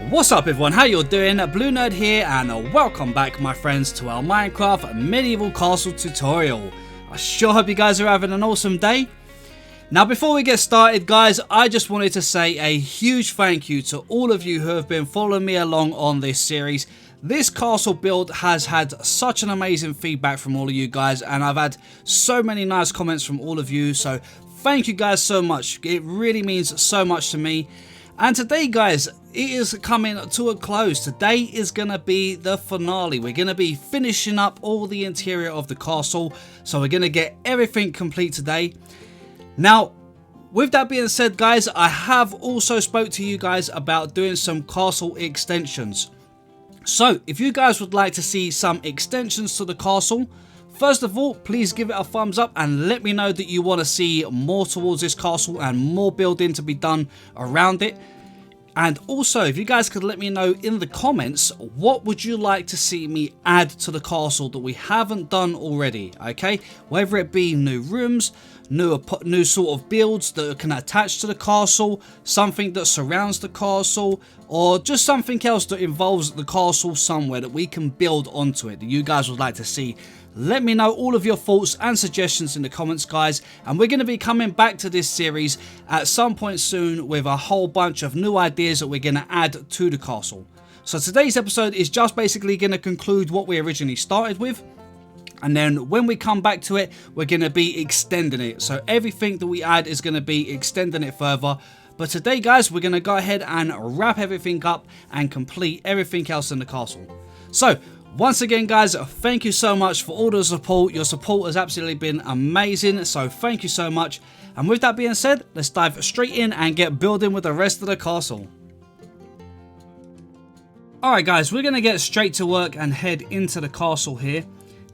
What's up everyone, how you doing? BlueNerd here and welcome back my friends to our Minecraft medieval castle tutorial. I sure hope you guys are having an awesome day. Now before we get started guys, I just wanted to say a huge thank you to all of you who have been following me along on this series. This castle build has had such an amazing feedback from all of you guys and I've had so many nice comments from all of you, so thank you guys so much. It really means so much to me. And today guys, it is coming to a close. Today is going to be the finale. We're going to be finishing up all the interior of the castle. So we're going to get everything complete today. Now, with that being said guys, I have also spoke to you guys about doing some castle extensions. So if you guys would like to see some extensions to the castle, first of all, please give it a thumbs up and let me know that you want to see more towards this castle and more building to be done around it. And also, if you guys could let me know in the comments, what would you like to see me add to the castle that we haven't done already, okay? Whether it be new rooms, new sort of builds that can attach to the castle, something that surrounds the castle, or just something else that involves the castle somewhere that we can build onto it that you guys would like to see. Let me know all of your thoughts and suggestions in the comments guys, and we're going to be coming back to this series at some point soon with a whole bunch of new ideas that we're going to add to the castle. So today's episode is just basically going to conclude what we originally started with, and then when we come back to it, we're going to be extending it. So everything that we add is going to be extending it further. But today guys, we're going to go ahead and wrap everything up and complete everything else in the castle. So once again guys, thank you so much for all the support. Your support has absolutely been amazing, so thank you so much. And with that being said, let's dive straight in and get building with the rest of the castle. Alright guys, we're going to get straight to work and head into the castle here.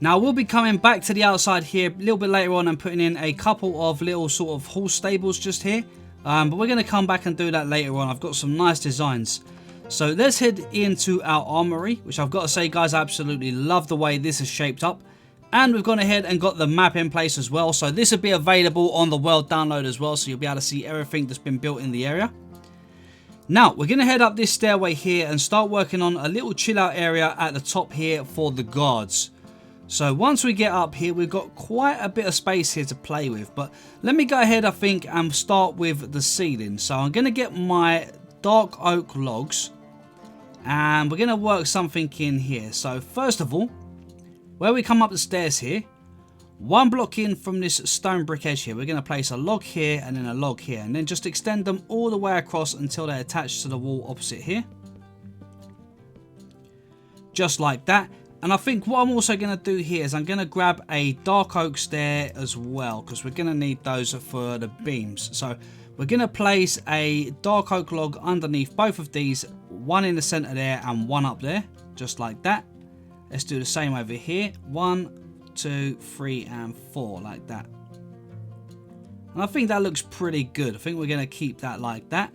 Now we'll be coming back to the outside here a little bit later on and putting in a couple of little sort of horse stables just here. But we're going to come back and do that later on. I've got some nice designs. So let's head into our armory, which I've got to say guys, I absolutely love the way this is shaped up. And we've gone ahead and got the map in place as well. So this will be available on the world download as well. So you'll be able to see everything that's been built in the area. Now we're going to head up this stairway here and start working on a little chill out area at the top here for the guards. So once we get up here, we've got quite a bit of space here to play with. But let me go ahead, I think, and start with the ceiling. So I'm going to get my dark oak logs. And we're going to work something in here. So first of all, where we come up the stairs here, one block in from this stone brick edge here, we're going to place a log here and then a log here. And then just extend them all the way across until they're attached to the wall opposite here. Just like that. And I think what I'm also going to do here is I'm going to grab a dark oak stair as well, because we're going to need those for the beams. So we're going to place a dark oak log underneath both of these, one in the center there and one up there, just like that. Let's do the same over here. 1, 2, 3 and 4, like that. And I think that looks pretty good. I think we're going to keep that like that.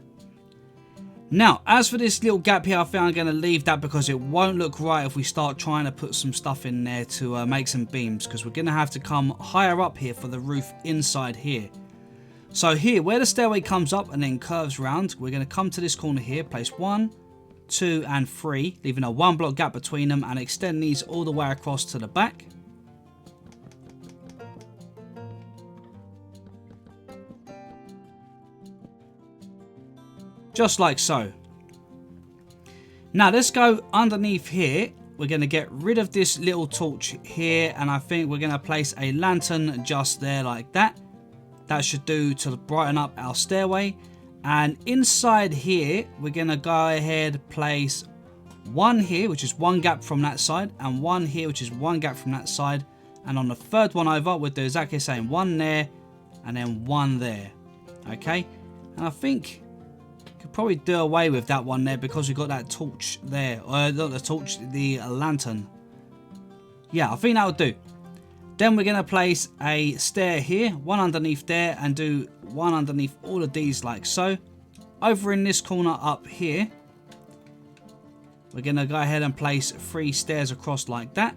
Now, as for this little gap here, I think I'm going to leave that because it won't look right if we start trying to put some stuff in there to make some beams, because we're going to have to come higher up here for the roof inside here. So here, where the stairway comes up and then curves round, we're going to come to this corner here, place 1, 2 and 3, leaving a 1 block gap between them and extend these all the way across to the back. Just like so. Now let's go underneath here. We're going to get rid of this little torch here, and I think we're going to place a lantern just there like that. That should do to brighten up our stairway. And inside here, we're going to go ahead place one here, which is one gap from that side, and one here, which is one gap from that side. And on the third one over, we'll do exactly the same. One there, and then one there. Okay? And I think could probably do away with that one there because we've got that torch there. Not the torch, the lantern. Yeah, I think that will do. Then we're going to place a stair here, one underneath there, and do one underneath all of these like so. Over in this corner up here, we're going to go ahead and place 3 stairs across like that.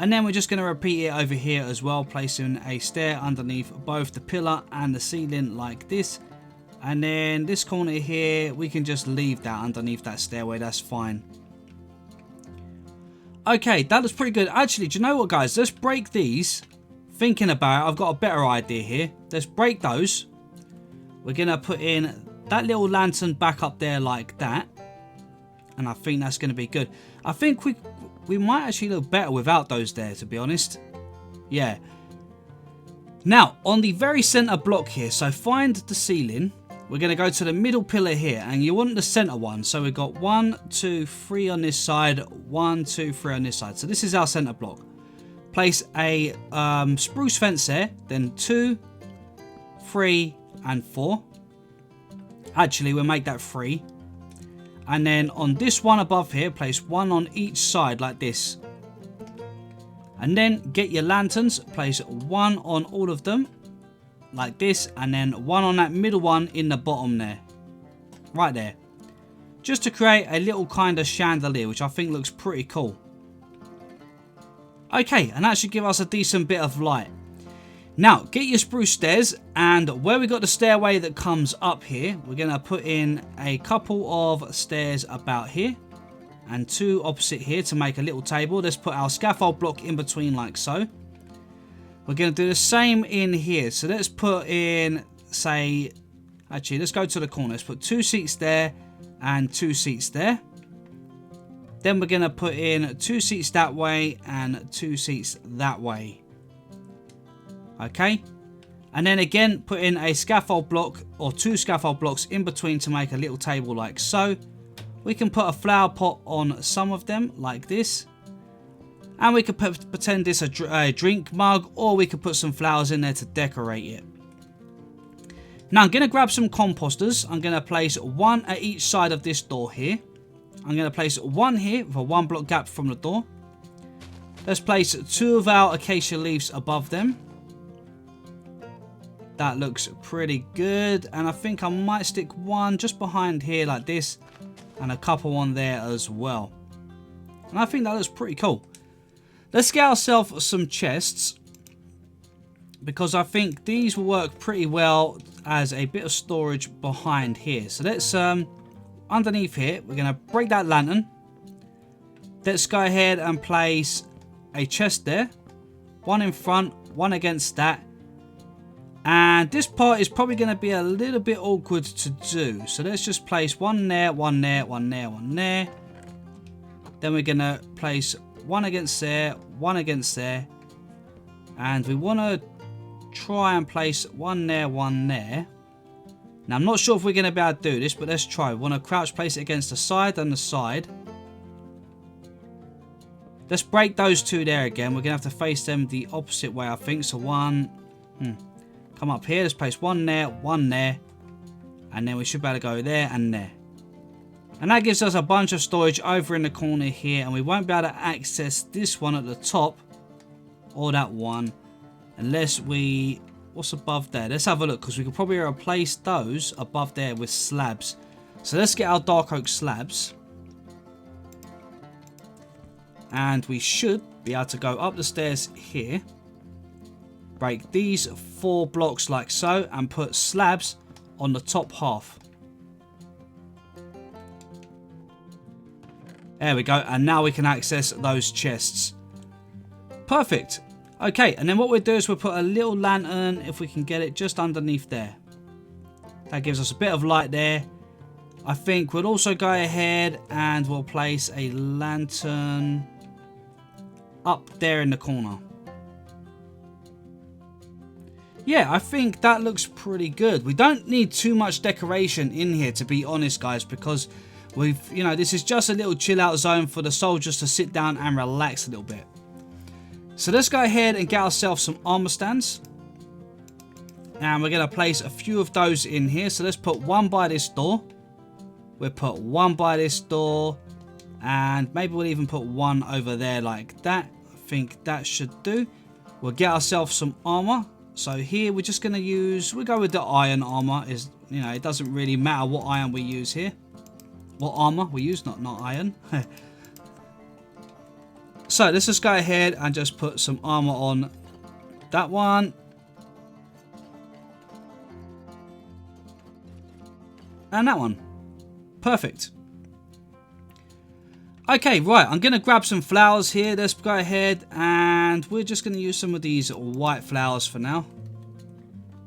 And then we're just going to repeat it over here as well, placing a stair underneath both the pillar and the ceiling like this. And then this corner here, we can just leave that underneath that stairway. That's fine. Okay, that looks pretty good. Actually, do you know what, guys? Let's break these. Thinking about it, I've got a better idea here. Let's break those. We're going to put in that little lantern back up there like that. And I think that's going to be good. I think we might actually look better without those there, to be honest. Yeah. Now, on the very center block here, so find the ceiling. We're going to go to the middle pillar here, and you want the center one. So we've got 1, 2, 3 on this side, 1, 2, 3 on this side. So this is our center block. Place a spruce fence there, then 2, 3, and 4. Actually, we'll make that 3. And then on this one above here, place 1 on each side like this. And then get your lanterns, place 1 on all of them. Like this, and then 1 on that middle one in the bottom there. Right there. Just to create a little kind of chandelier, which I think looks pretty cool. Okay, and that should give us a decent bit of light. Now, get your spruce stairs, and where we got the stairway that comes up here, we're going to put in a couple of stairs about here. And 2 opposite here to make a little table. Let's put our scaffold block in between like so. We're going to do the same in here. So let's put in, say, actually, let's go to the corner. Let's put 2 seats there and 2 seats there. Then we're going to put in 2 seats that way and 2 seats that way. Okay. And then again, put in a scaffold block or 2 scaffold blocks in between to make a little table like so. We can put a flower pot on some of them like this. And we could pretend this a drink mug, or we could put some flowers in there to decorate it. Now I'm going to grab some composters. I'm going to place 1 at each side of this door here. I'm going to place 1 here with a 1 block gap from the door. Let's place 2 of our acacia leaves above them. That looks pretty good. And I think I might stick 1 just behind here like this. And a couple on there as well. And I think that looks pretty cool. Let's get ourselves some chests, because I think these will work pretty well as a bit of storage behind here. So let's, underneath here, we're going to break that lantern. Let's go ahead and place a chest there. 1 in front, 1 against that. And this part is probably going to be a little bit awkward to do. So let's just place 1 there, 1 there, 1 there, 1 there. Then we're going to place 1 against there, 1 against there. And we want to try and place 1 there, 1 there. Now, I'm not sure if we're going to be able to do this, but let's try. We want to crouch place it against the side and the side. Let's break those 2 there again. We're going to have to face them the opposite way, I think. So 1. Come up here. Let's place 1 there, 1 there. And then we should be able to go there and there. And that gives us a bunch of storage over in the corner here. And we won't be able to access this one at the top. Or that one. Unless we... What's above there? Let's have a look. Because we could probably replace those above there with slabs. So let's get our dark oak slabs. And we should be able to go up the stairs here. Break these 4 blocks like so. And put slabs on the top half. There we go, and now we can access those chests. Perfect. Okay, and then what we'll do is we'll put a little lantern, if we can get it, just underneath there. That gives us a bit of light there. I think we'll also go ahead and we'll place a lantern up there in the corner. Yeah, I think that looks pretty good. We don't need too much decoration in here, to be honest, guys, because this is just a little chill out zone for the soldiers to sit down and relax a little bit. So let's go ahead and get ourselves some armor stands. And we're going to place a few of those in here. So let's put 1 by this door. We'll put 1 by this door. And maybe we'll even put 1 over there like that. I think that should do. We'll get ourselves some armor. So here we're just going to use, we'll go with the iron armor. It doesn't really matter what iron we use here. What armor we use, not iron. So let's just go ahead and just put some armor on that one. and that one. Perfect. Okay, right, I'm going to grab some flowers here. Let's go ahead and we're just going to use some of these white flowers for now.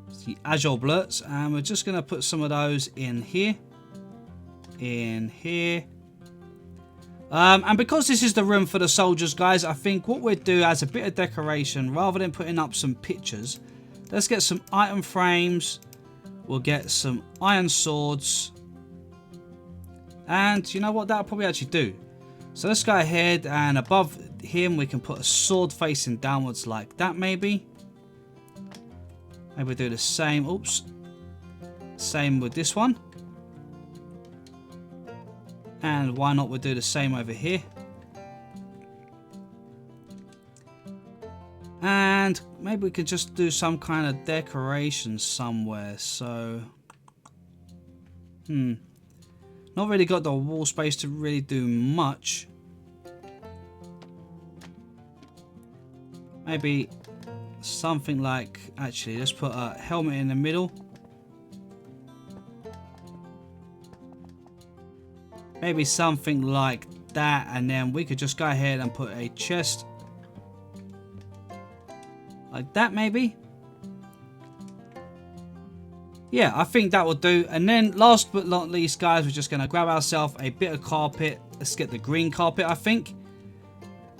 It's the Azure Blurts, and we're just going to put some of those in here. In here. And because this is the room for the soldiers, guys, I think what we'll do as a bit of decoration, rather than putting up some pictures, let's get some item frames. We'll get some iron swords. And you know what? That'll probably actually do. So let's go ahead, and above him we can put a sword facing downwards like that, maybe. Maybe we'll do the same. Oops. Same with this one. And why not we'll do the same over here. And maybe we could just do some kind of decoration somewhere. So, not really got the wall space to really do much. Maybe something like, actually, let's put a helmet in the middle. Maybe something like that, and then we could just go ahead and put a chest like that, maybe. Yeah, I think that will do. And then last but not least, guys, we're just going to grab ourselves a bit of carpet. Let's get the green carpet, I think.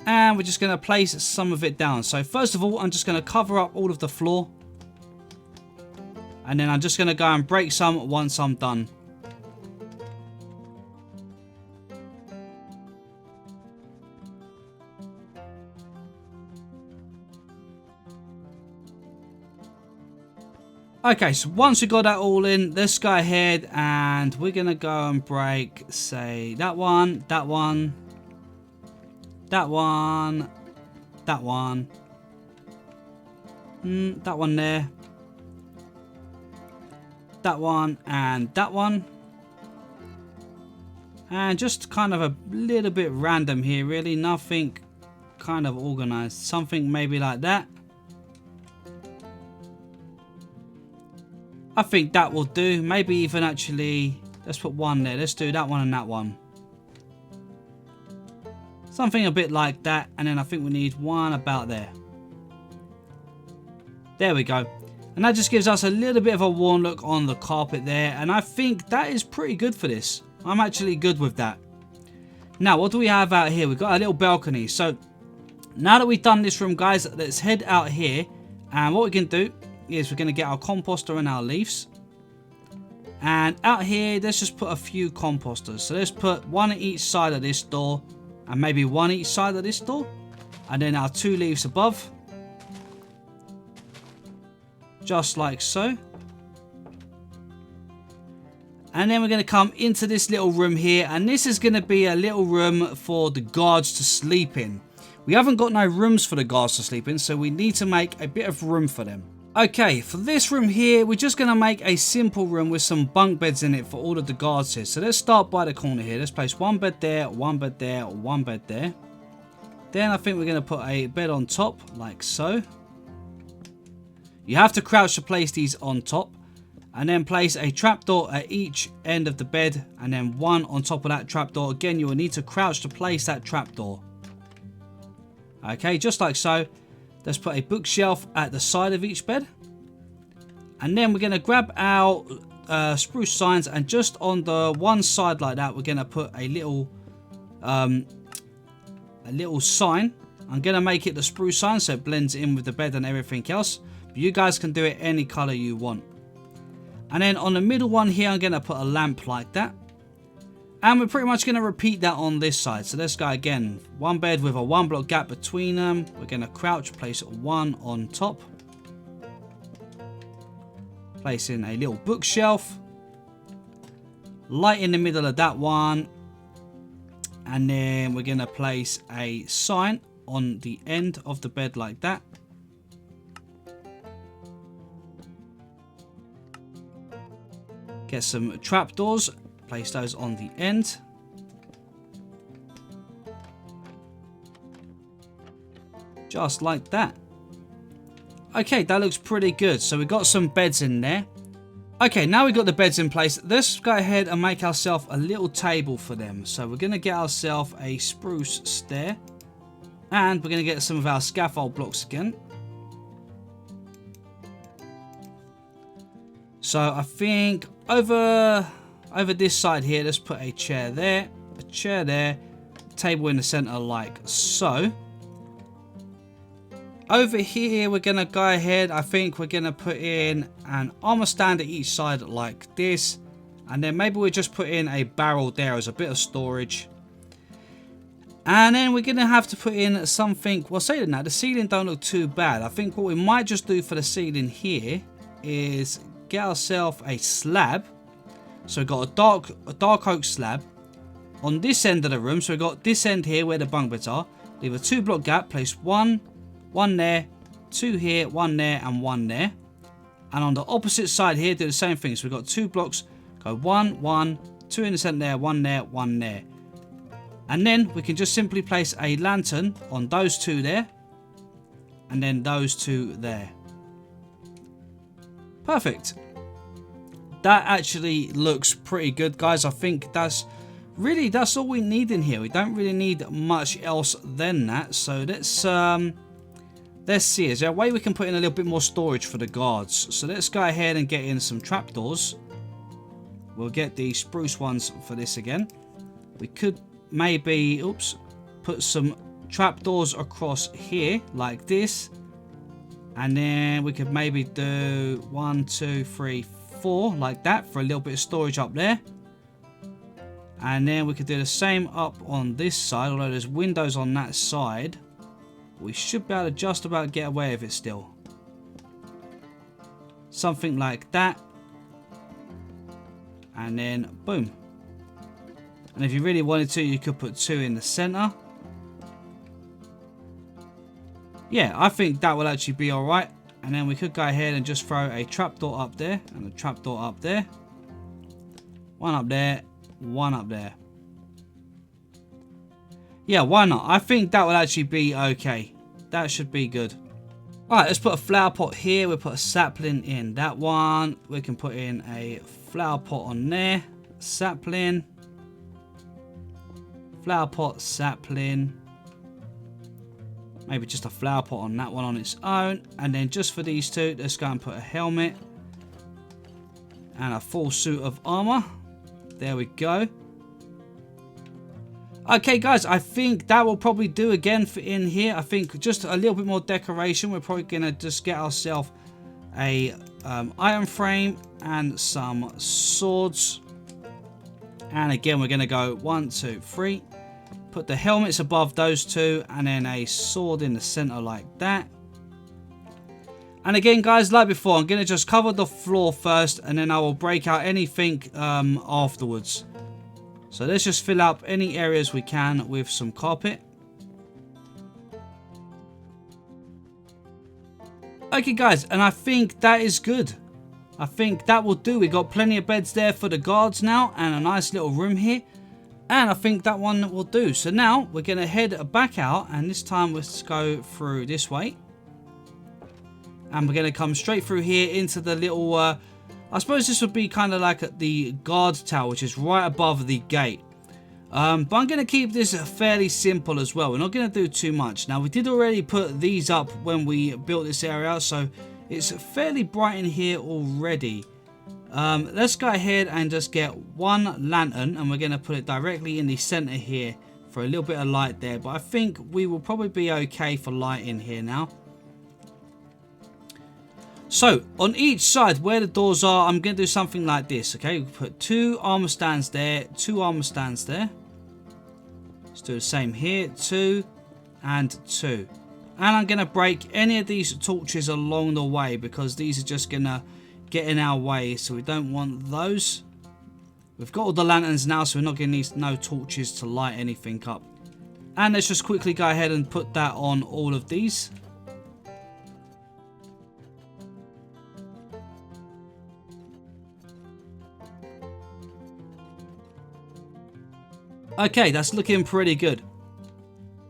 And we're just going to place some of it down. So first of all, I'm just going to cover up all of the floor. And then I'm just going to go and break some once I'm done. Okay, so once we got that all in, let's go ahead and we're going to go and break, say, that one, that one, that one, that one, that one there, that one, and that one. And just kind of a little bit random here, really, nothing kind of organized, something maybe like that. I think that will do. Maybe even actually, let's put one there. Let's do that one and that one. Something a bit like that. And then I think we need one about there. There we go. And that just gives us a little bit of a worn look on the carpet there. And I think that is pretty good for this. I'm actually good with that. Now, what do we have out here? We've got a little balcony. So, now that we've done this room, guys, let's head out here. And what we can do is we're going to get our composter and our leaves. And out here, let's just put a few composters. So let's put one at each side of this door. And maybe one each side of this door. And then our 2 leaves above. Just like so. And then we're going to come into this little room here. And this is going to be a little room for the guards to sleep in. We haven't got no rooms for the guards to sleep in. So we need to make a bit of room for them. Okay, for this room here, we're just going to make a simple room with some bunk beds in it for all of the guards here. So let's start by the corner here. Let's place one bed there, one bed there, one bed there. Then I think we're going to put a bed on top, like so. You have to crouch to place these on top. And then place a trapdoor at each end of the bed. And then one on top of that trapdoor. Again, you will need to crouch to place that trapdoor. Okay, just like so. Let's put a bookshelf at the side of each bed. And then we're going to grab our spruce signs. And just on the one side like that, we're going to put a little sign. I'm going to make it the spruce sign so it blends in with the bed and everything else. But you guys can do it any color you want. And then on the middle one here, I'm going to put a lamp like that. And we're pretty much going to repeat that on this side. So let's go again. One bed with a 1 block gap between them. We're going to crouch, place one on top. Place in a little bookshelf. Light in the middle of that one. And then we're going to place a sign on the end of the bed like that. Get some trapdoors. Place those on the end. Just like that. Okay, that looks pretty good. So we've got some beds in there. Okay, now we've got the beds in place. Let's go ahead and make ourselves a little table for them. So we're going to get ourselves a spruce stair. And we're going to get some of our scaffold blocks again. So I think over this side here, let's put a chair there, table in the center like so. Over here, we're going to go ahead, I think we're going to put in an armor stand at each side like this. And then maybe we'll just put in a barrel there as a bit of storage. And then we're going to have to put in something, well, saying that, the ceiling don't look too bad. I think what we might just do for the ceiling here is get ourselves a slab. So we've got a dark oak slab on this end of the room. So we've got this end here where the bunk beds are. Leave a 2-block gap, place one there, 2 here, 1 there, and 1 there. And on the opposite side here, do the same thing. So we've got 2 blocks, go 1, 1, 2 in the center there, 1 there, 1 there. And then we can just simply place a lantern on those 2 there, and then those 2 there. Perfect. That actually looks pretty good, guys. I think that's all we need in here. We don't really need much else than that. So let's see. Is there a way we can put in a little bit more storage for the guards? So let's go ahead and get in some trapdoors. We'll get the spruce ones for this again. We could maybe, put some trapdoors across here like this. And then we could maybe do 1, 2, 3, 4 like that for a little bit of storage up there. And then we could do the same up on this side, although there's windows on that side. We should be able to just about get away with it still. Something like that. And then boom. And if you really wanted to, you could put 2 in the center. Yeah, I think that will actually be alright. And then we could go ahead and just throw a trapdoor up there and a trapdoor up there. 1 up there, 1 up there. Yeah, why not? I think that will actually be okay. That should be good. Alright, let's put a flower pot here. We'll put a sapling in that one. We can put in a flower pot on there. Sapling. Flower pot, sapling. Maybe just a flower pot on that one on its own. And then just for these 2, let's go and put a helmet. And a full suit of armor. There we go. Okay, guys, I think that will probably do again for in here. I think just a little bit more decoration. We're probably going to just get ourselves a iron frame and some swords. And again, we're going to go 1, 2, 3. Put the helmets above those 2 and then a sword in the center like that. And again, guys, like before, I'm going to just cover the floor first and then I will break out anything afterwards. So let's just fill up any areas we can with some carpet. Okay, guys, and I think that is good. I think that will do. We got plenty of beds there for the guards now and a nice little room here. And I think that one will do. So now we're going to head back out. And this time let's go through this way. And we're going to come straight through here into the little... I suppose this would be kind of like the guard tower, which is right above the gate. But I'm going to keep this fairly simple as well. We're not going to do too much. Now, we did already put these up when we built this area. So it's fairly bright in here already. Let's go ahead and just get 1 lantern and we're going to put it directly in the center here for a little bit of light there. But I think we will probably be okay for light in here now. So on each side where the doors are, I'm going to do something like this. Okay, we'll put 2 armor stands there, 2 armor stands there. Let's do the same here, 2 and 2. And I'm going to break any of these torches along the way because these are just going to get in our way, so we don't want those. We've got all the lanterns now, so we're not going to need no torches to light anything up. And let's just quickly go ahead and put that on all of these. Okay, that's looking pretty good.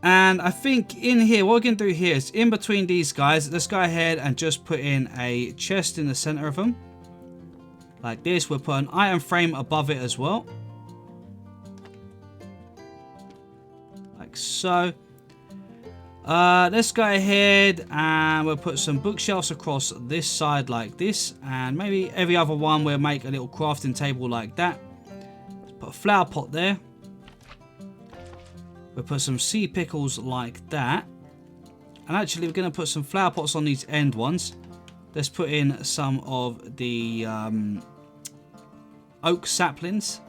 And I think in here, what we're going to do here is in between these guys, let's go ahead and just put in a chest in the center of them. like this. We'll put an item frame above it as well, like so. Let's go ahead and we'll put some bookshelves across this side like this, and maybe every other one we'll make a little crafting table like that. Let's put a flower pot there. We'll put some sea pickles like that, and actually we're going to put some flower pots on these end ones. Let's put in some of the oak saplings.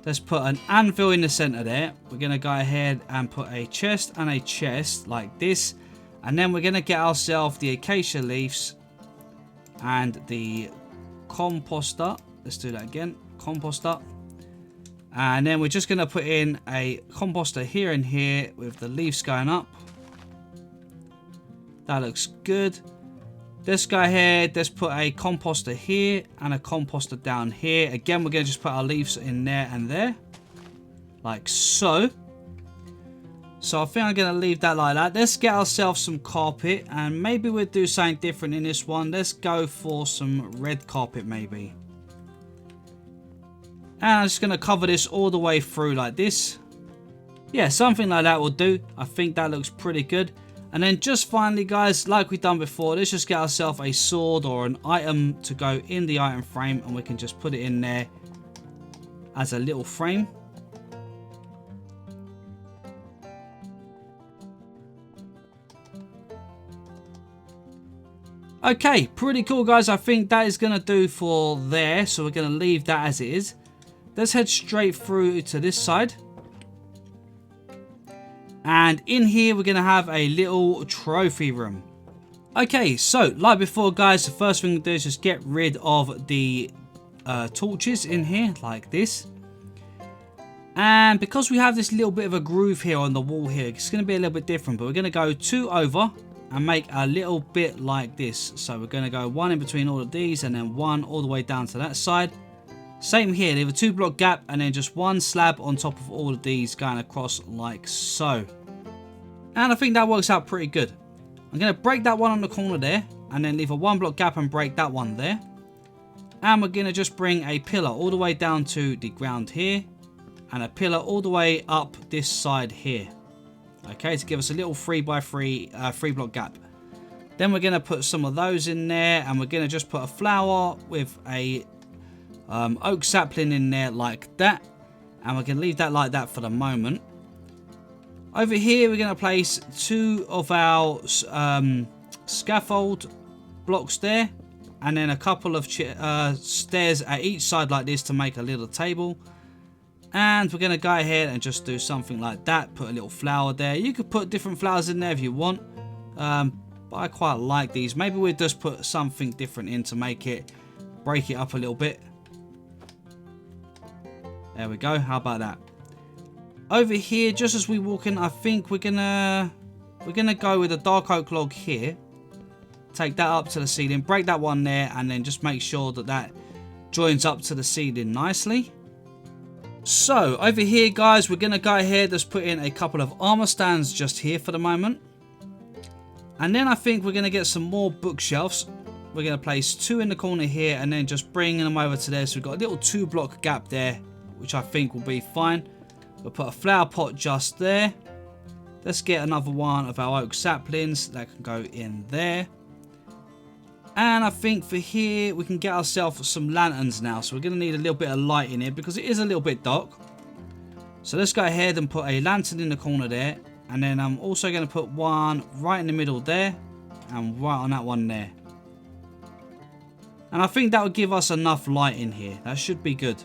Let's put an anvil in the center there. We're going to go ahead and put a chest and a chest like this. And then we're going to get ourselves the acacia leaves and the composter. Let's do that again. Composter. And then we're just going to put in a composter here and here with the leaves going up. That looks good. Let's go ahead, let's put a composter here and a composter down here. Again, we're going to just put our leaves in there and there. Like so. So I think I'm going to leave that like that. Let's get ourselves some carpet, and maybe we'll do something different in this one. Let's go for some red carpet maybe. And I'm just going to cover this all the way through like this. Yeah, something like that will do. I think that looks pretty good. And then just finally, guys, like we've done before, let's just get ourselves a sword or an item to go in the item frame, and we can just put it in there as a little frame. Okay, pretty cool, guys. I think that is going to do for there, so we're going to leave that as it is. Let's head straight through to this side. And in here, we're going to have a little trophy room. Okay, so like before, guys, the first thing to do is just get rid of the torches in here, like this. And because we have this little bit of a groove here on the wall here, it's going to be a little bit different. But we're going to go 2 over and make a little bit like this. So we're going to go 1 in between all of these, and then 1 all the way down to that side. Same here, leave a 2 block gap, and then just 1 slab on top of all of these going across like so. And I think that works out pretty good. I'm going to break that one on the corner there, and then leave a 1 block gap and break that one there. And we're going to just bring a pillar all the way down to the ground here, and a pillar all the way up this side here. Okay, to give us a little 3x3 3 block gap. Then we're going to put some of those in there, and we're going to just put a flower with a oak sapling in there like that, and we're going to leave that like that for the moment. Over here, we're going to place 2 of our scaffold blocks there, and then a couple of stairs at each side like this to make a little table. And we're going to go ahead and just do something like that. Put a little flower there. You could put different flowers in there if you want, but I quite like these. Maybe we'll just put something different in to make it, break it up a little bit. There we go. How about that? Over here, just as we walk in, I think we're gonna go with a dark oak log here. Take that up to the ceiling, break that one there, and then just make sure that that joins up to the ceiling nicely. So over here, guys, we're gonna go ahead. Let's put in a couple of armor stands just here for the moment, and then I think we're gonna get some more bookshelves. We're gonna place 2 in the corner here, and then just bringing them over to there. So we've got a little 2 block gap there, which I think will be fine. We'll put a flower pot just there. Let's get another one of our oak saplings that can go in there. And I think for here, we can get ourselves some lanterns now. So we're going to need a little bit of light in here because it is a little bit dark. So let's go ahead and put a lantern in the corner there. And then I'm also going to put one right in the middle there. And right on that one there. And I think that will give us enough light in here. That should be good.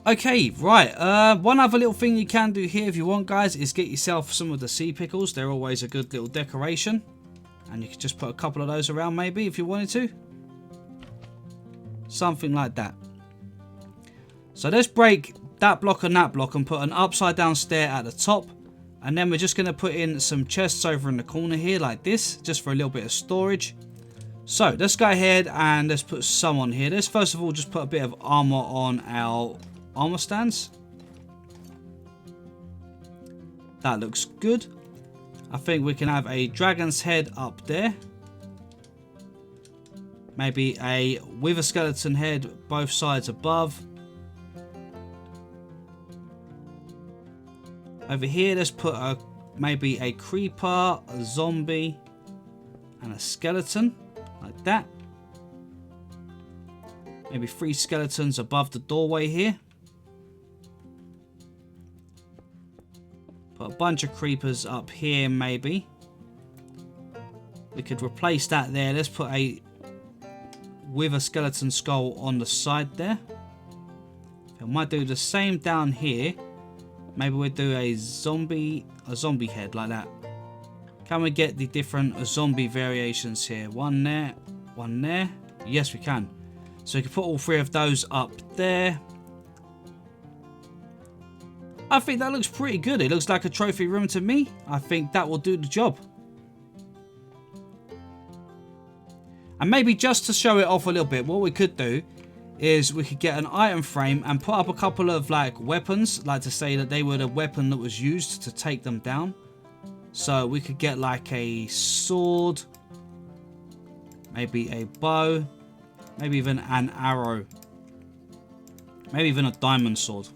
Okay, right, one other little thing you can do here if you want, guys, is get yourself some of the sea pickles. They're always a good little decoration. And you can just put a couple of those around maybe if you wanted to. Something like that. So let's break that block and that block and put an upside down stair at the top. And then we're just going to put in some chests over in the corner here like this, just for a little bit of storage. So let's go ahead and let's put some on here. Let's first of all just put a bit of armor on our armor stands. That looks good. I think we can have a dragon's head up there. Maybe with a skeleton head both sides above. Over here, let's put maybe a creeper, a zombie, and a skeleton, like that. Maybe 3 skeletons above the doorway here. Put a bunch of creepers up here, maybe. We could replace that there. Let's put with a skeleton skull on the side there. I might do the same down here. Maybe we'll do a zombie head like that. Can we get the different zombie variations here? One there, one there. Yes, we can. So we can put all 3 of those up there. I think that looks pretty good. It looks like a trophy room to me. I think that will do the job. And maybe just to show it off a little bit, what we could do is we could get an item frame and put up a couple of like weapons, like to say that they were the weapon that was used to take them down. So we could get like a sword, maybe a bow, maybe even an arrow, maybe even a diamond sword.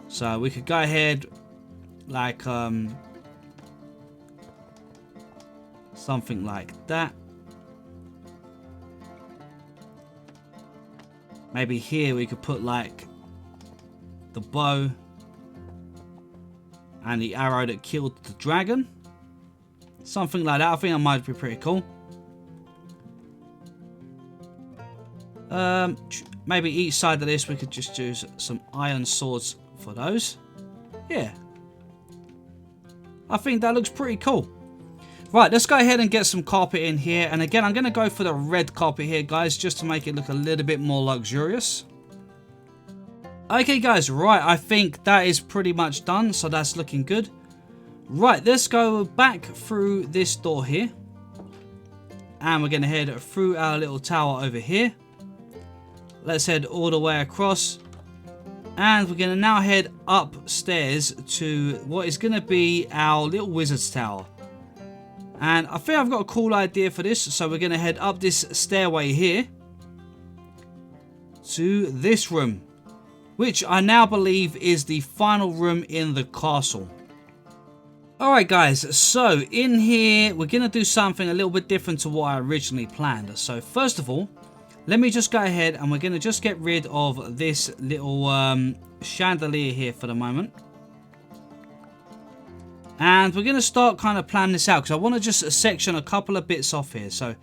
So we could go ahead like something like that. Maybe here we could put like the bow and the arrow that killed the dragon. Something like that. I think that might be pretty cool. Maybe each side of this we could just use some iron swords for those. Yeah. I think that looks pretty cool. Right, let's go ahead and get some carpet in here. And again, I'm going to go for the red carpet here, guys, just to make it look a little bit more luxurious. Okay, guys, right, I think that is pretty much done. So that's looking good. Right, let's go back through this door here. And we're going to head through our little tower over here. Let's head all the way across. And we're going to now head upstairs to what is going to be our little wizard's tower. And I think I've got a cool idea for this. So we're going to head up this stairway here to this room, which I now believe is the final room in the castle. Alright guys, so in here we're going to do something a little bit different to what I originally planned. So first of all, let me just go ahead and we're going to just get rid of this little chandelier here for the moment. And we're going to start kind of planning this out because I want to just section a couple of bits off here. So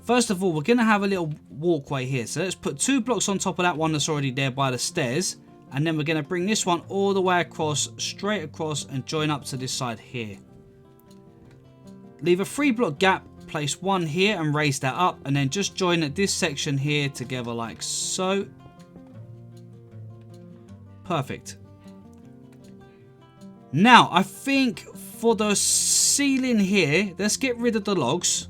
first of all, we're going to have a little walkway here. So let's put 2 blocks on top of that one that's already there by the stairs. And then we're going to bring this one all the way across, straight across, and join up to this side here. Leave a 3-block gap, place 1 here and raise that up. And then just join this section here together like so. Perfect. Now, I think for the ceiling here, let's get rid of the logs.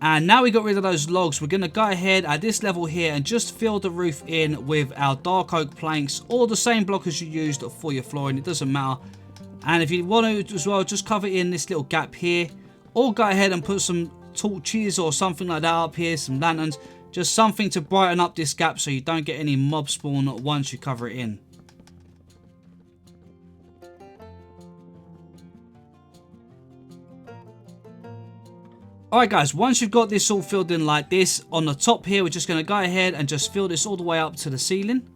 And now we got rid of those logs, we're going to go ahead at this level here and just fill the roof in with our dark oak planks or the same block as you used for your flooring. It doesn't matter. And if you want to as well, just cover in this little gap here, or go ahead and put some torches or something like that up here, some lanterns. Just something to brighten up this gap so you don't get any mob spawn once you cover it in. Alright guys, once you've got this all filled in like this, on the top here we're just going to go ahead and just fill this all the way up to the ceiling.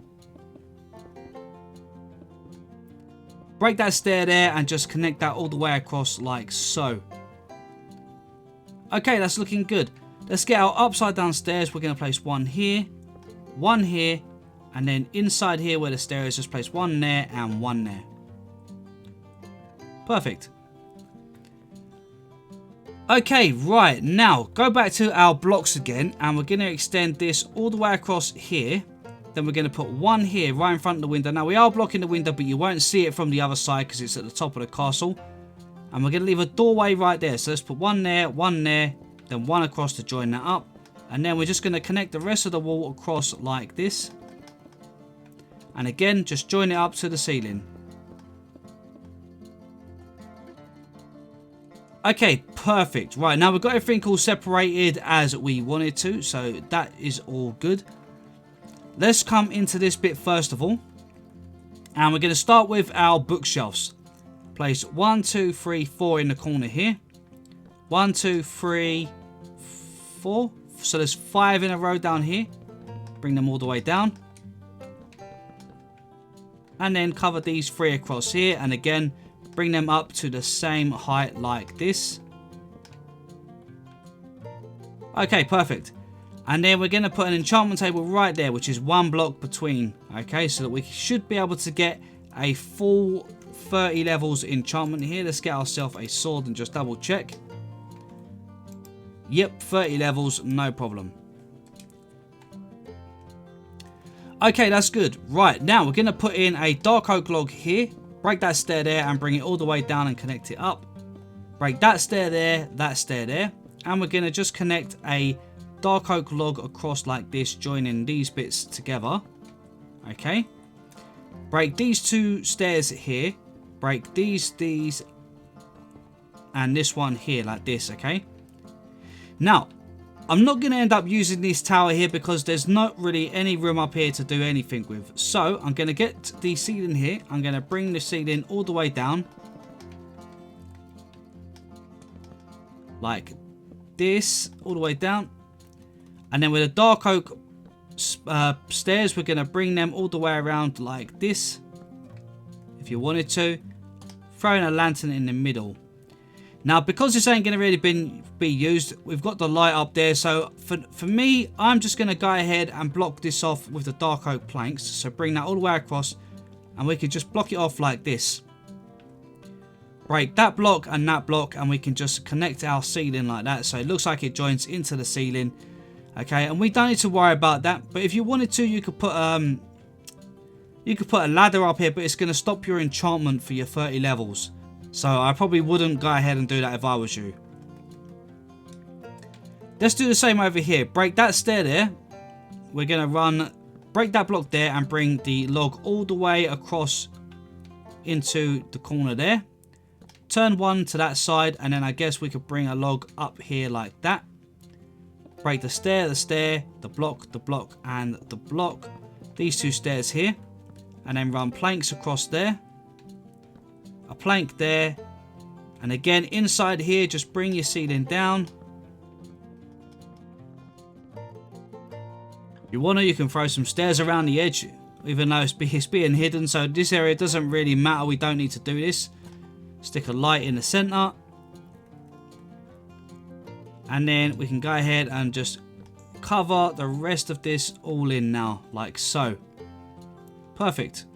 Break that stair there and just connect that all the way across like so. Okay, that's looking good. Let's get our upside down stairs. We're going to place 1 here, 1 here, and then inside here where the stair is, just place 1 there and 1 there. Perfect. Okay, right, now go back to our blocks again, and we're going to extend this all the way across here. Then we're going to put 1 here right in front of the window. Now we are blocking the window, but you won't see it from the other side because it's at the top of the castle. And we're going to leave a doorway right there. So let's put 1 there, 1 there. Then 1 across to join that up. And then we're just going to connect the rest of the wall across like this. And again, just join it up to the ceiling. Okay, perfect. Right, now we've got everything all separated as we wanted to, so that is all good. Let's come into this bit first of all. And we're going to start with our bookshelves. Place 1, 2, 3, 4 in the corner here. 1, 2, 3, 4. So there's 5 in a row down here. Bring them all the way down. And then cover these 3 across here. And again, bring them up to the same height like this. Okay, perfect. And then we're going to put an enchantment table right there, which is 1 block between. Okay, so that we should be able to get a full 30 levels enchantment here. Let's get ourselves a sword and just double check. Yep, 30 levels, no problem. Okay, that's good. Right, now we're going to put in a dark oak log here. Break that stair there and bring it all the way down and connect it up. Break that stair there, that stair there. And we're going to just connect a dark oak log across like this, joining these bits together. Okay. Break these 2 stairs here. Break these, and this one here like this, okay? Now, I'm not going to end up using this tower here because there's not really any room up here to do anything with. So, I'm going to get the ceiling here. I'm going to bring the ceiling all the way down. Like this, all the way down. And then with the dark oak stairs, we're going to bring them all the way around like this. If you wanted to. Throw in a lantern in the middle. Now, because this ain't going to really be used, we've got the light up there. So, for me, I'm just going to go ahead and block this off with the dark oak planks. So, bring that all the way across. And we can just block it off like this. Break that block, and we can just connect our ceiling like that. So, it looks like it joins into the ceiling. Okay, and we don't need to worry about that. But if you wanted to, you could put a ladder up here, but it's going to stop your enchantment for your 30 levels. So I probably wouldn't go ahead and do that if I was you. Let's do the same over here. Break that stair there. We're going to break that block there and bring the log all the way across into the corner there. Turn 1 to that side, and then I guess we could bring a log up here like that. Break the stair, the block, and the block. These 2 stairs here. And then run planks across there. A plank there. And again, inside here, just bring your ceiling down. If you want to, you can throw some stairs around the edge. Even though it's being hidden. So this area doesn't really matter. We don't need to do this. Stick a light in the center. And then we can go ahead and just cover the rest of this all in now. Like so. Perfect.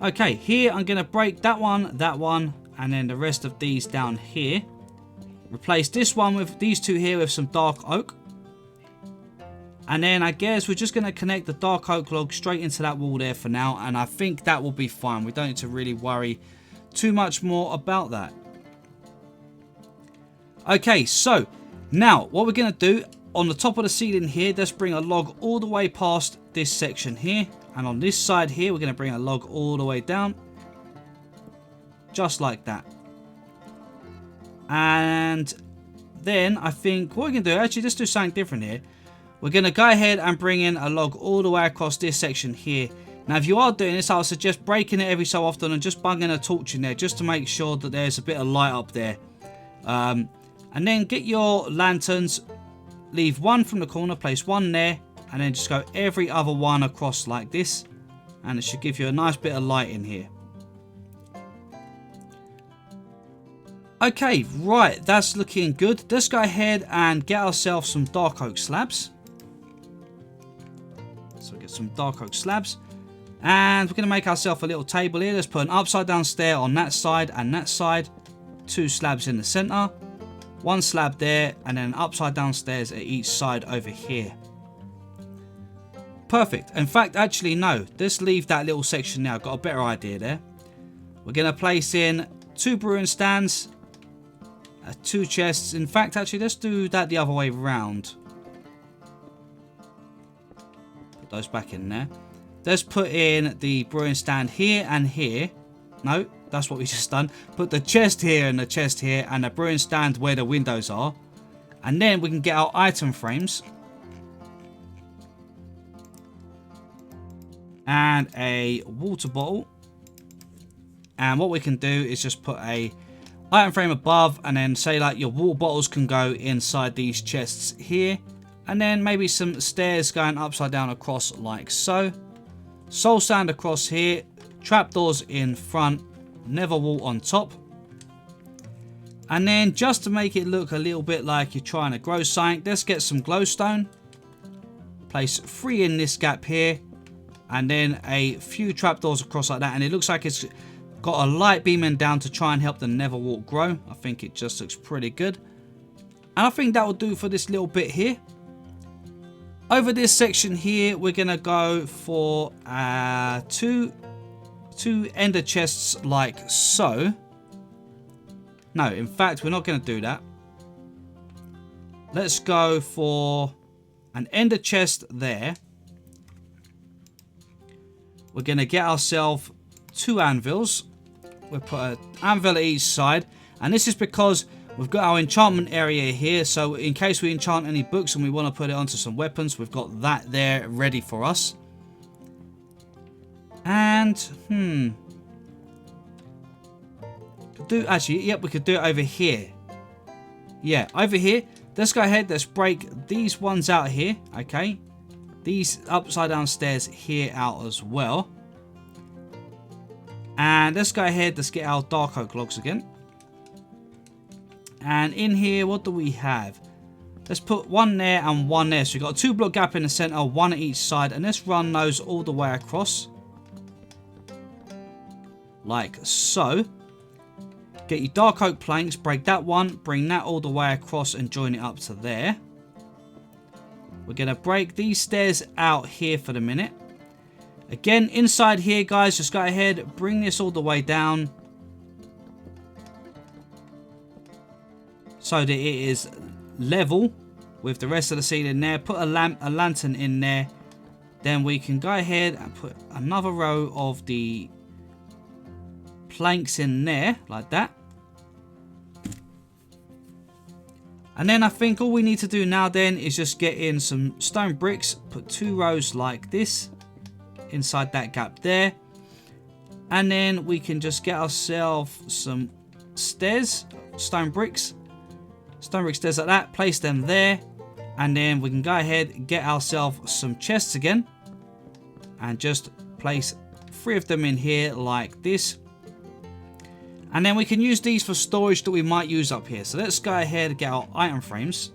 Okay, here I'm going to break that one, and then the rest of these down here. Replace this one with these 2 here with some dark oak. And then I guess we're just going to connect the dark oak log straight into that wall there for now. And I think that will be fine. We don't need to really worry too much more about that. Okay, so now what we're going to do on the top of the ceiling here, let's bring a log all the way past this section here. And on this side here, we're going to bring a log all the way down. Just like that. And then I think what we're going to do, actually let's do something different here. We're going to go ahead and bring in a log all the way across this section here. Now if you are doing this, I would suggest breaking it every so often and just bunging a torch in there just to make sure that there's a bit of light up there. And then get your lanterns, leave 1 from the corner, place 1 there. And then just go every other one across like this. And it should give you a nice bit of light in here. Okay, right. That's looking good. Let's go ahead and get ourselves some dark oak slabs. So get some dark oak slabs. And we're going to make ourselves a little table here. Let's put an upside down stair on that side and that side. 2 slabs in the center. 1 slab there. And then upside down stairs at each side over here. Perfect. In fact, actually, no. Let's leave that little section now. Got a better idea there. We're going to place in 2 brewing stands. 2 chests. In fact, actually, let's do that the other way around. Put those back in there. Let's put in the brewing stand here and here. No, that's what we just done. Put the chest here and the chest here, and the brewing stand where the windows are. And then we can get our item frames. And a water bottle. And what we can do is just put a item frame above, and then say like your water bottles can go inside these chests here. And then maybe some stairs going upside down across like so. Soul sand across here. Trapdoors in front. Nether wall on top. And then just to make it look a little bit like you're trying to grow something, let's get some glowstone. Place 3 in this gap here. And then a few trapdoors across like that. And it looks like it's got a light beaming down to try and help the nether wart grow. I think it just looks pretty good. And I think that will do for this little bit here. Over this section here, we're going to go for two ender chests like so. No, in fact, we're not going to do that. Let's go for an ender chest there. We're going to get ourselves 2 anvils. We'll put an anvil at each side. And this is because we've got our enchantment area here. So in case we enchant any books and we want to put it onto some weapons, we've got that there ready for us. And, we could do it over here. Yeah, over here. Let's go ahead. Let's break these ones out here. Okay. These upside down stairs here out as well. And let's go ahead. Let's get our dark oak logs again. And in here, what do we have? Let's put 1 there and 1 there. So we've got a 2 block gap in the center, 1 at each side. And let's run those all the way across. Like so. Get your dark oak planks, break that one, bring that all the way across and join it up to there. We're going to break these stairs out here for the minute. Again, inside here, guys, just go ahead, bring this all the way down. So that it is level with the rest of the ceiling there. Put a lantern in there. Then we can go ahead and put another row of the planks in there like that. And then I think all we need to do now then is just get in some stone bricks, put 2 rows like this inside that gap there. And then we can just get ourselves some stairs, stone bricks stairs like that, place them there. And then we can go ahead and get ourselves some chests again and just place 3 of them in here like this. And then we can use these for storage that we might use up here. So let's go ahead and get our item frames.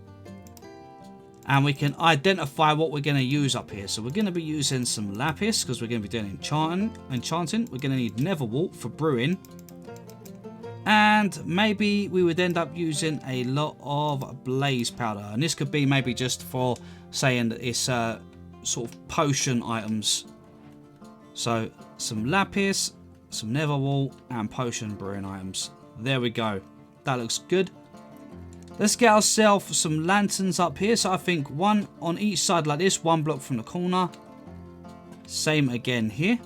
And we can identify what we're going to use up here. So we're going to be using some lapis because we're going to be doing enchanting. We're going to need nether wart for brewing. And maybe we would end up using a lot of blaze powder. And this could be maybe just for saying that it's sort of potion items. So some lapis, some nether wart and potion brewing items. There we go. That looks good. Let's get ourselves some lanterns up here. So I think 1 on each side like this, 1 block from the corner. Same again here.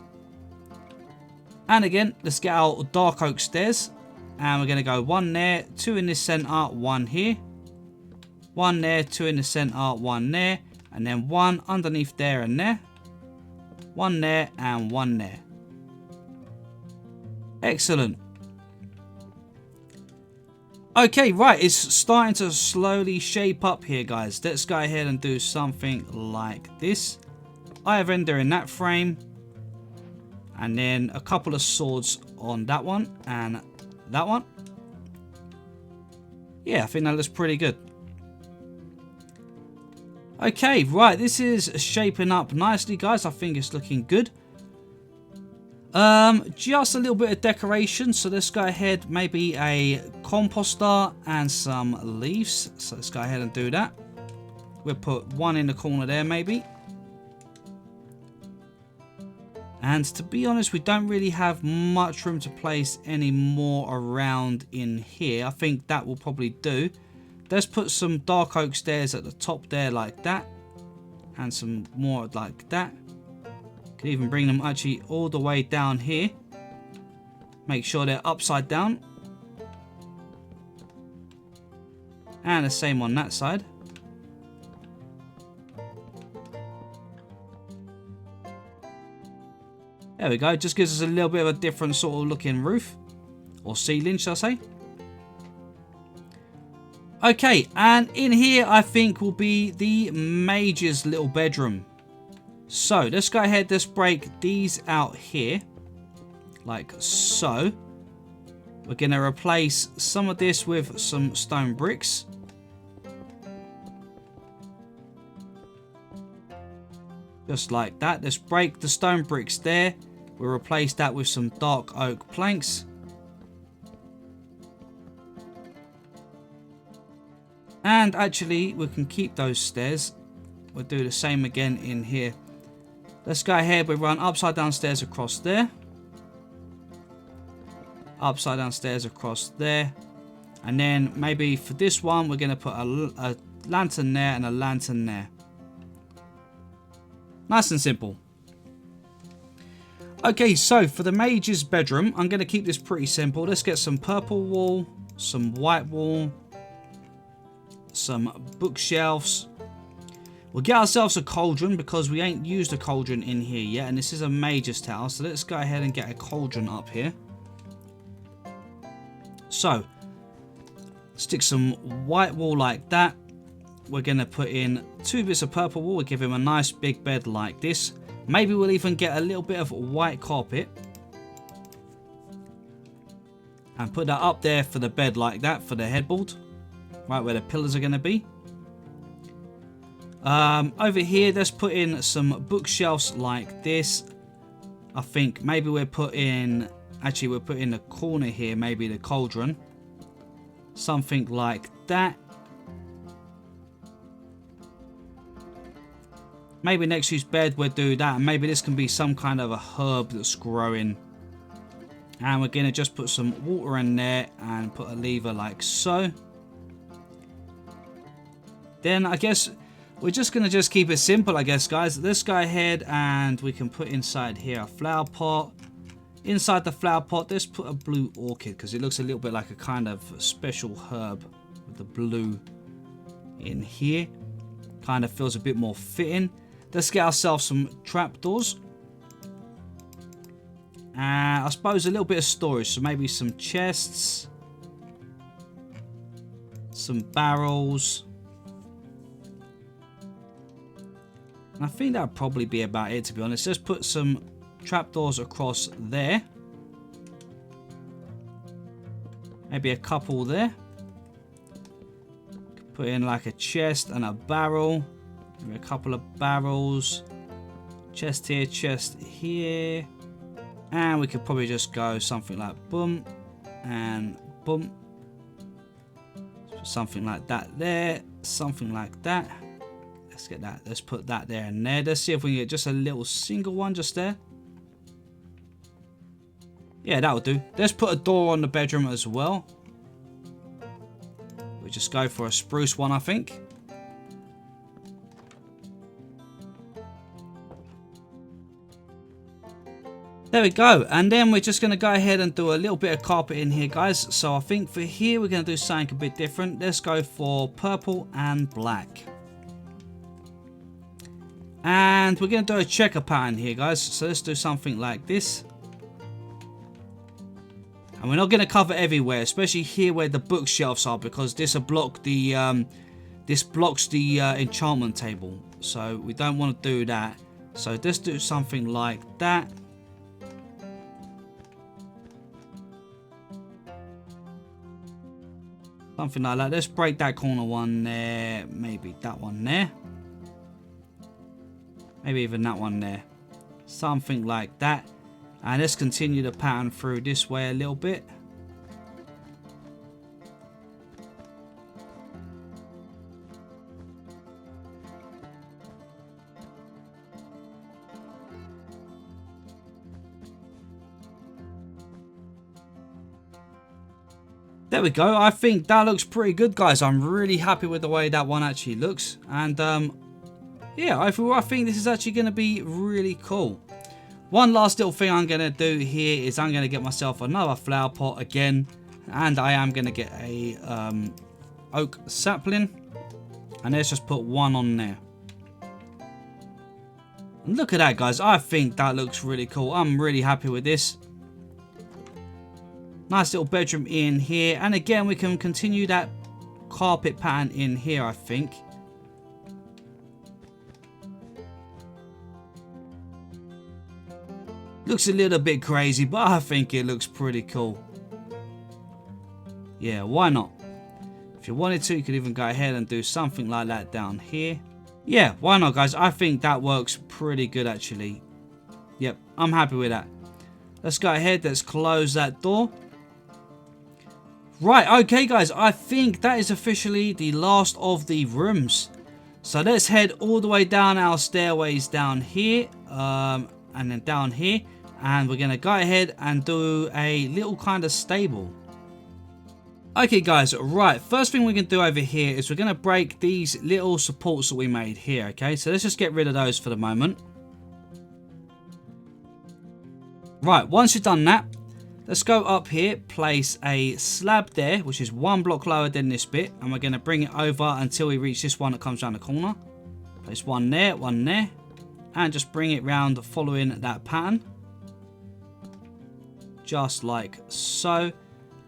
And again, let's get our dark oak stairs. And we're going to go 1 there, 2 in this center, 1 here. 1 there, 2 in the center, 1 there. And then 1 underneath there and there. 1 there and 1 there. Excellent. Okay, right, it's starting to slowly shape up here, guys. Let's go ahead and do something like this. I have ender in that frame. And then a couple of swords on that one and that one. Yeah, I think that looks pretty good. Okay, right, this is shaping up nicely, guys. I think it's looking good. Just a little bit of decoration. So let's go ahead, maybe a composter and some leaves. So let's go ahead and do that. We'll put 1 in the corner there, maybe. And to be honest, we don't really have much room to place any more around in here. I think that will probably do. Let's put some dark oak stairs at the top there like that. And some more like that. Could even bring them actually all the way down here. Make sure they're upside down. And the same on that side. There we go. Just gives us a little bit of a different sort of looking roof. Or ceiling, shall I say. Okay, and in here I think will be the Mage's little bedroom. So, let's go ahead, let's break these out here. Like so. We're going to replace some of this with some stone bricks. Just like that. Let's break the stone bricks there. We'll replace that with some dark oak planks. And actually, we can keep those stairs. We'll do the same again in here. Let's go ahead. We'll run upside down stairs across there. Upside down stairs across there. And then maybe for this one, we're going to put a lantern there and a lantern there. Nice and simple. Okay, so for the Mage's bedroom, I'm going to keep this pretty simple. Let's get some purple wool, some white wool, some bookshelves. We'll get ourselves a cauldron because we ain't used a cauldron in here yet, and this is a Mage's tower, so let's go ahead and get a cauldron up here. So, stick some white wool like that. We're going to put in 2 bits of purple wool. We'll give him a nice big bed like this. Maybe we'll even get a little bit of white carpet. And put that up there for the bed like that, for the headboard. Right where the pillars are going to be. Over here, let's put in some bookshelves like this. I think maybe we'll put in... Actually, we'll put in the corner here, maybe the cauldron. Something like that. Maybe next to his bed we'll do that. And maybe this can be some kind of a herb that's growing. And we're going to just put some water in there and put a lever like so. Then I guess we're just going to keep it simple, I guess, guys. Let's go ahead and we can put inside here a flower pot. Inside the flower pot, let's put a blue orchid because it looks a little bit like a kind of special herb with the blue in here. Kind of feels a bit more fitting. Let's get ourselves some trapdoors. I suppose a little bit of storage, so maybe some chests, some barrels. And I think that'll probably be about it, to be honest. Let's put some trapdoors across there. Maybe a couple there. Put in like a chest and a barrel. Maybe a couple of barrels. Chest here, chest here. And we could probably just go something like boom and boom. Something like that there. Something like that. Let's get that. Let's put that there and there. Let's see if we can get just a little single one just there. Yeah, that'll do. Let's put a door on the bedroom as well. We'll just go for a spruce one, I think. There we go. And then we're just going to go ahead and do a little bit of carpet in here, guys. So I think for here, we're going to do something a bit different. Let's go for purple and black. And we're going to do a checker pattern here, guys. So let's do something like this. And we're not going to cover everywhere, especially here where the bookshelves are, because this will block the this blocks the enchantment table. So we don't want to do that. So let's do something like that. Something like that. Let's break that corner one there. Maybe that one there. Maybe even that one there. Something like that. And let's continue the pattern through this way a little bit. There we go. I think that looks pretty good, guys. I'm really happy with the way that one actually looks. And yeah, I think this is actually going to be really cool. One last little thing I'm going to do here is I'm going to get myself another flower pot again. And I am going to get a oak sapling. And let's just put one on there. And look at that, guys. I think that looks really cool. I'm really happy with this. Nice little bedroom in here. And again, we can continue that carpet pattern in here, I think. Looks a little bit crazy, but I think it looks pretty cool. Yeah, why not? If you wanted to, you could even go ahead and do something like that down here. Yeah, why not, guys? I think that works pretty good, actually. Yep, I'm happy with that. Let's go ahead. Let's close that door. Right, okay, guys. I think that is officially the last of the rooms. So let's head all the way down our stairways down here. And then down here. And we're going to go ahead and do a little kind of stable. Okay, guys, right, first thing we can do over here is we're going to break these little supports that we made here, okay? So let's just get rid of those for the moment. Right, once you've done that, let's go up here, place a slab there, which is one block lower than this bit, and we're going to bring it over until we reach this one that comes around the corner. Place one there, and just bring it round following that pattern. Just like so.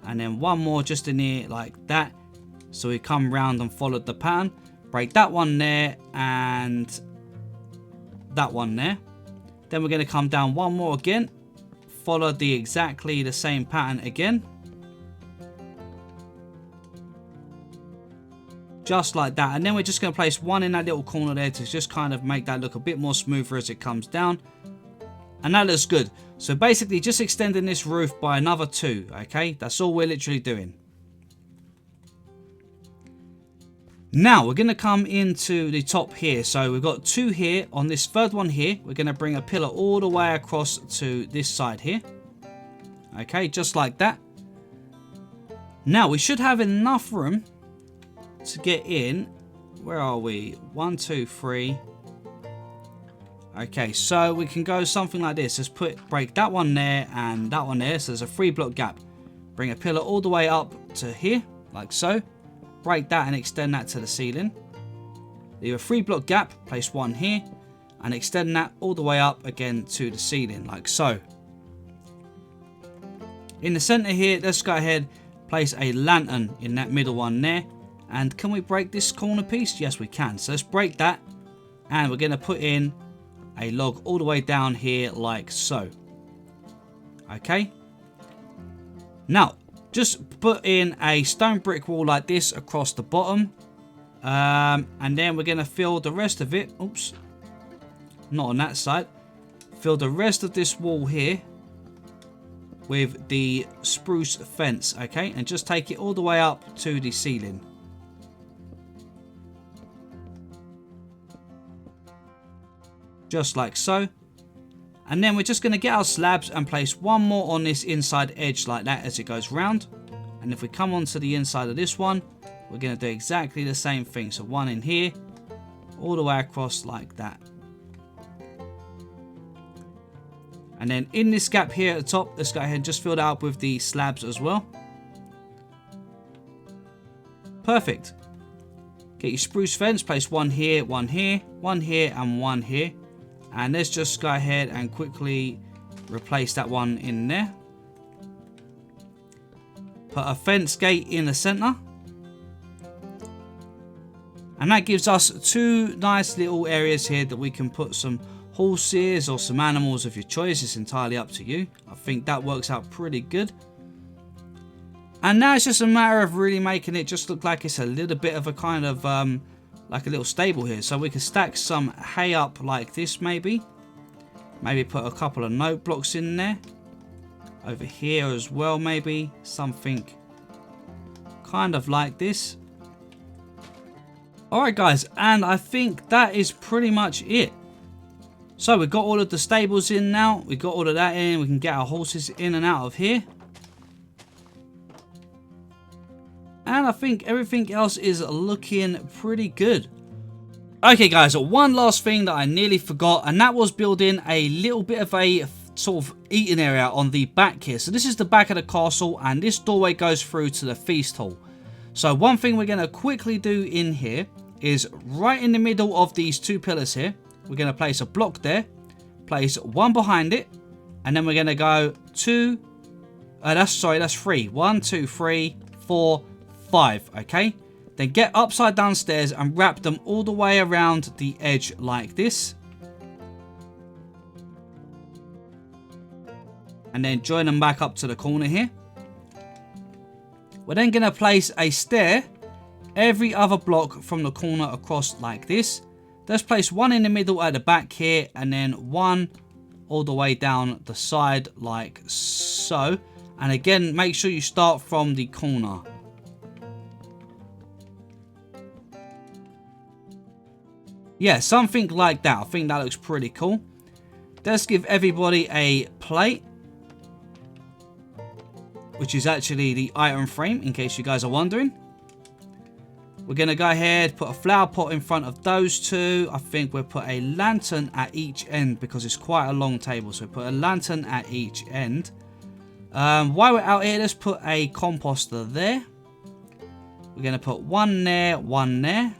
And then one more just in here like that. So we come round and follow the pattern. Break that one there and that one there. Then we're going to come down one more again. Follow the exactly the same pattern again. Just like that. And then we're just going to place one in that little corner there to just kind of make that look a bit more smoother as it comes down. And that looks good. So basically just extending this roof by another 2. Okay, that's all we're literally doing. Now we're going to come into the top here. So we've got 2 here. On this third one here, we're going to bring a pillar all the way across to this side here. Okay, just like that. Now we should have enough room to get in. Where are we? 1, 2, 3. Okay, so we can go something like this. Let's break that one there and that one there. So there's a 3 block gap. Bring a pillar all the way up to here, like so. Break that and extend that to the ceiling. Leave a 3 block gap, place one here, and extend that all the way up again to the ceiling, like so. In the center here, let's go ahead, place a lantern in that middle one there. And can we break this corner piece? Yes, we can. So let's break that, and we're going to put in a log all the way down here like so. Okay, now just put in a stone brick wall like this across the bottom, and then we're going to fill the rest of it, oops, not on that side, fill the rest of this wall here with the spruce fence. Okay, and just take it all the way up to the ceiling. Just like so. And then we're just going to get our slabs and place one more on this inside edge like that as it goes round. And if we come onto the inside of this one, we're going to do exactly the same thing. So one in here, all the way across like that. And then in this gap here at the top, let's go ahead and just fill that up with the slabs as well. Perfect. Get your spruce fence, place one here, one here, one here, and one here. And let's just go ahead and quickly replace that one in there. Put a fence gate in the center. And that gives us 2 nice little areas here that we can put some horses or some animals of your choice. It's entirely up to you. I think that works out pretty good. And now it's just a matter of really making it just look like it's a little bit of a kind of like a little stable here. So we can stack some hay up like this maybe. Maybe put a couple of note blocks in there. Over here as well maybe. Something kind of like this. Alright guys, and I think that is pretty much it. So we've got all of the stables in now. We've got all of that in. We can get our horses in and out of here. And I think everything else is looking pretty good. Okay guys, one last thing that I nearly forgot, and that was building a little bit of a sort of eating area on the back here. So this is the back of the castle, and this doorway goes through to the feast hall. So one thing we're going to quickly do in here is right in the middle of these two pillars here, we're going to place a block there, place one behind it, and then we're going to go two, that's 3. 1, 2, 3, 4, 5, okay? Then get upside down stairs and wrap them all the way around the edge like this. And then join them back up to the corner here. We're then going to place a stair every other block from the corner across like this. Let's place one in the middle at the back here, and then one all the way down the side like so. And again, make sure you start from the corner. Yeah, something like that. I think that looks pretty cool. Let's give everybody a plate, which is actually the item frame, in case you guys are wondering. We're going to go ahead, put a flower pot in front of those two. I think we'll put a lantern at each end because it's quite a long table. So put a lantern at each end. While we're out here, let's put a composter there. We're going to put one there, one there.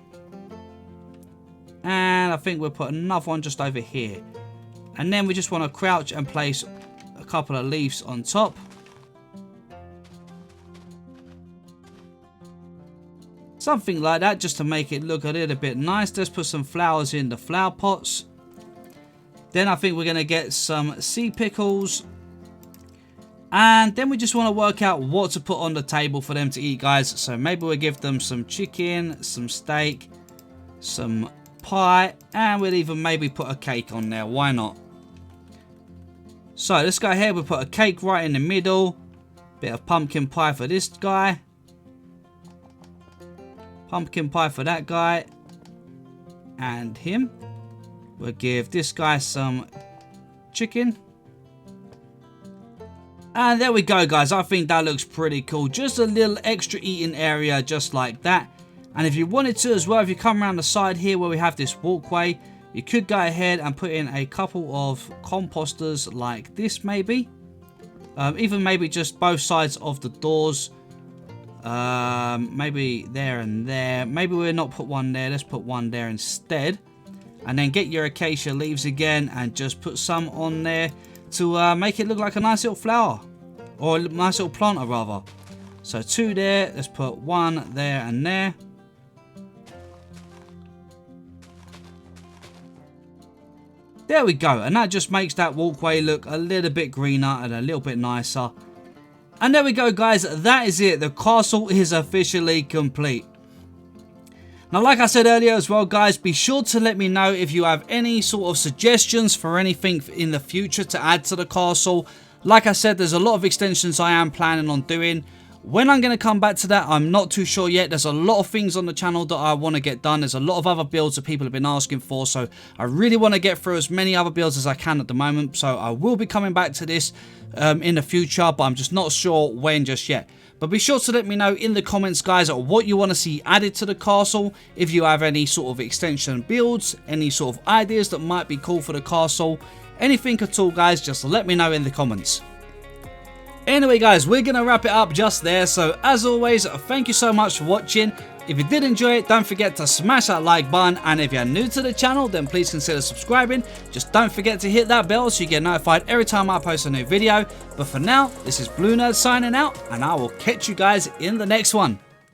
And I think we'll put another one just over here. And then we just want to crouch and place a couple of leaves on top. Something like that, just to make it look a little bit nice. Let's put some flowers in the flower pots. Then I think we're going to get some sea pickles. And then we just want to work out what to put on the table for them to eat, guys. So maybe we'll give them some chicken, some steak, some pie, and we'll even maybe put a cake on there. Why not? So let's go ahead. We'll put a cake right in the middle. Bit of pumpkin pie for this guy. Pumpkin pie for that guy. And him. We'll give this guy some chicken. And there we go, guys. I think that looks pretty cool. Just a little extra eating area just like that. And if you wanted to as well, if you come around the side here where we have this walkway, you could go ahead and put in a couple of composters like this maybe. Even maybe just both sides of the doors. Maybe there and there. Maybe we'll not put one there. Let's put one there instead. And then get your acacia leaves again and just put some on there to make it look like a nice little flower. Or a nice little planter rather. So two there. Let's put one there and there. There we go. And that just makes that walkway look a little bit greener and a little bit nicer. And there we go, guys. That is it. The castle is officially complete. Now, like I said earlier as well, guys, be sure to let me know if you have any sort of suggestions for anything in the future to add to the castle. Like I said, there's a lot of extensions I am planning on doing. When I'm going to come back to that, I'm not too sure yet. There's a lot of things on the channel that I want to get done. There's a lot of other builds that people have been asking for. So I really want to get through as many other builds as I can at the moment. So I will be coming back to this in the future, but I'm just not sure when just yet. But be sure to let me know in the comments, guys, what you want to see added to the castle. If you have any sort of extension builds, any sort of ideas that might be cool for the castle. Anything at all, guys, just let me know in the comments. Anyway, guys, we're going to wrap it up just there. So, as always, thank you so much for watching. If you did enjoy it, don't forget to smash that like button. And if you're new to the channel, then please consider subscribing. Just don't forget to hit that bell so you get notified every time I post a new video. But for now, this is BlueNerd signing out, and I will catch you guys in the next one.